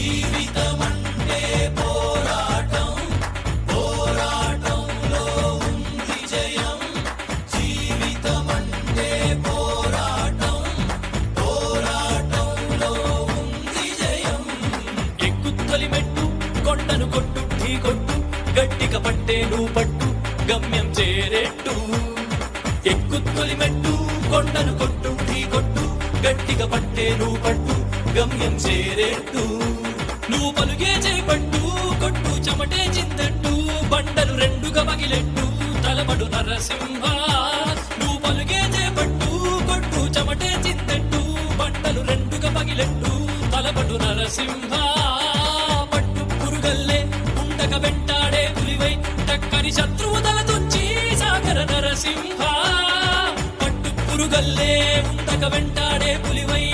జీవితమంటే పోరాటం, పోరాటంలో ఉంది జయం. జీవితమంటే పోరాటం, పోరాటంలో ఉంది జయం. ఎక్కుత్తొలి మెట్టు కొండను కొట్టు ఢీ కొట్టు, గట్టిగా పట్టే నువ్వు పట్టు గమ్యం చేరేట్టు. ఎక్కుత్తొలి మెట్టు కొండను కొట్టు ఢీ కొట్టు, గట్టిగా పట్టే నువ్వు పట్టు గమ్యం చేరేట్టు. నువ్వు పలుగే చేపట్టు కొట్టు చెమటే చిందట్టు, బండలు రెండుగా పగిలెట్టు తలబడు నరసింహ. నువ్వు పలుగే చేపట్టు కొట్టు చెమటే చిందట్టు, బండలు రెండుగా పగిలెట్టు తలబడు నరసింహ. పట్టు పురుగల్లే ఉండక వెంటాడే పులివై, టక్కని శత్రువు తల తుంచి సాగర నరసింహ. పట్టు పురుగల్లే ఉండక వెంటాడే పులివై,